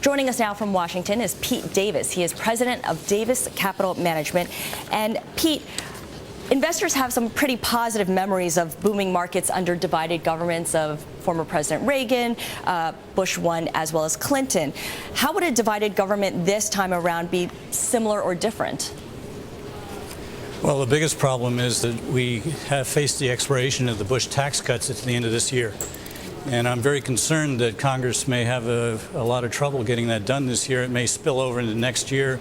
Joining us now from Washington is Pete Davis. He is president of Davis Capital Management. And Pete, investors have some pretty positive memories of booming markets under divided governments of former President Reagan, Bush 1, as well as Clinton. How would a divided government this time around be similar or different? Well, the biggest problem is that we have faced the expiration of the Bush tax cuts at the end of this year. And I'm very concerned that Congress may have a lot of trouble getting that done this year. It may spill over into next year,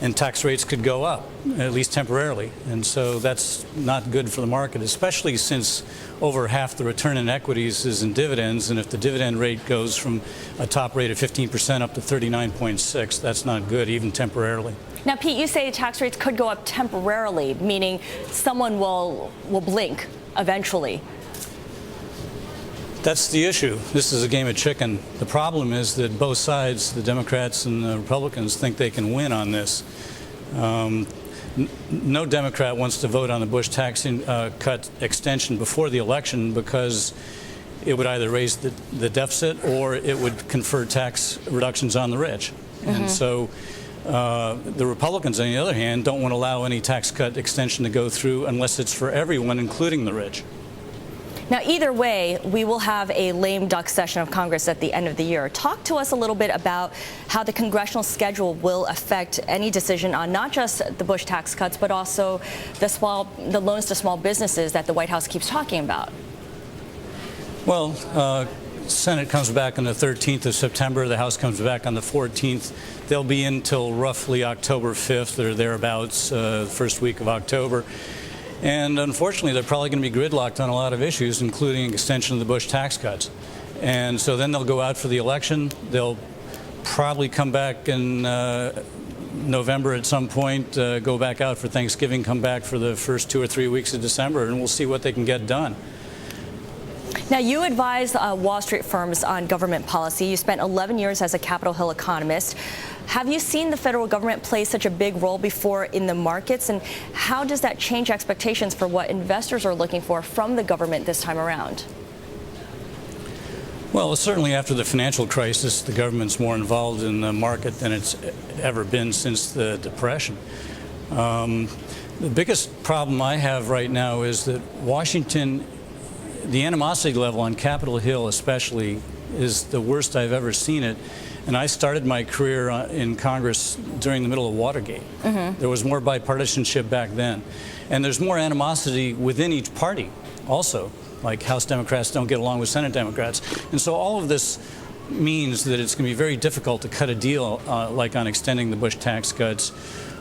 and tax rates could go up, at least temporarily. And so that's not good for the market, especially since over half the return in equities is in dividends. And if the dividend rate goes from a top rate of 15% up to 39.6, that's not good, even temporarily. Now, Pete, you say tax rates could go up temporarily, meaning someone will blink eventually. That's the issue. This is a game of chicken. The problem is that both sides, the Democrats and the Republicans, think they can win on this. No Democrat wants to vote on the Bush tax cut extension before the election because it would either raise the deficit or it would confer tax reductions on the rich. And so the Republicans, on the other hand, don't want to allow any tax cut extension to go through unless it's for everyone, including the rich. Now, either way, we will have a lame duck session of Congress at the end of the year. Talk to us a little bit about how the congressional schedule will affect any decision on not just the Bush tax cuts, but also the loans to small businesses that the White House keeps talking about. Well, Senate comes back on the 13th of September. The House comes back on the 14th. They'll be in till roughly October 5th or thereabouts, first week of October. And unfortunately, they're probably going to be gridlocked on a lot of issues, including extension of the Bush tax cuts. And so then they'll go out for the election. They'll probably come back in November at some point, go back out for Thanksgiving, come back for the first 2 or 3 weeks of December, and we'll see what they can get done. Now, you advise Wall Street firms on government policy. You spent 11 years as a Capitol Hill economist. Have you seen the federal government play such a big role before in the markets, and how does that change expectations for what investors are looking for from the government this time around? Well, certainly after the financial crisis, the government's more involved in the market than it's ever been since the Depression. The biggest problem I have right now is that Washington, the animosity level on Capitol Hill especially, is the worst I've ever seen it. And I started my career in Congress during the middle of Watergate. There was more bipartisanship back then. And there's more animosity within each party also, like House Democrats don't get along with Senate Democrats. And so all of this means that it's going to be very difficult to cut a deal like on extending the Bush tax cuts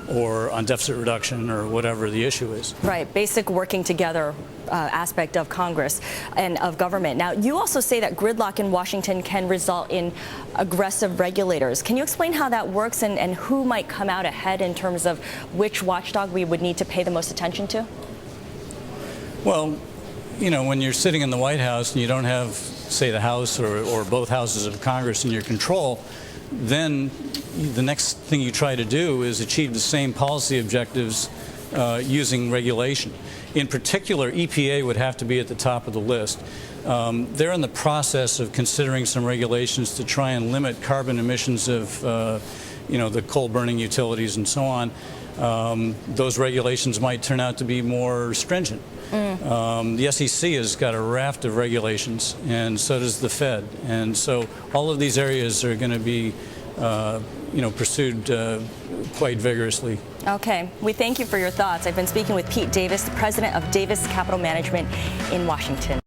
or on deficit reduction or whatever the issue is. Right, basic working together aspect of Congress and of government. Now, you also say that gridlock in Washington can result in aggressive regulators. Can you explain how that works and who might come out ahead in terms of which watchdog we would need to pay the most attention to? Well, you know, when you're sitting in the White House and you don't have, say, the House or both houses of Congress in your control, then the next thing you try to do is achieve the same policy objectives using regulation. In particular, EPA would have to be at the top of the list. They're in the process of considering some regulations to try and limit carbon emissions of the coal-burning utilities and so on. Those regulations might turn out to be more stringent. The SEC has got a raft of regulations, and so does the Fed. And so all of these areas are going to be pursued quite vigorously. Okay. We thank you for your thoughts. I've been speaking with Pete Davis, the president of Davis Capital Management in Washington.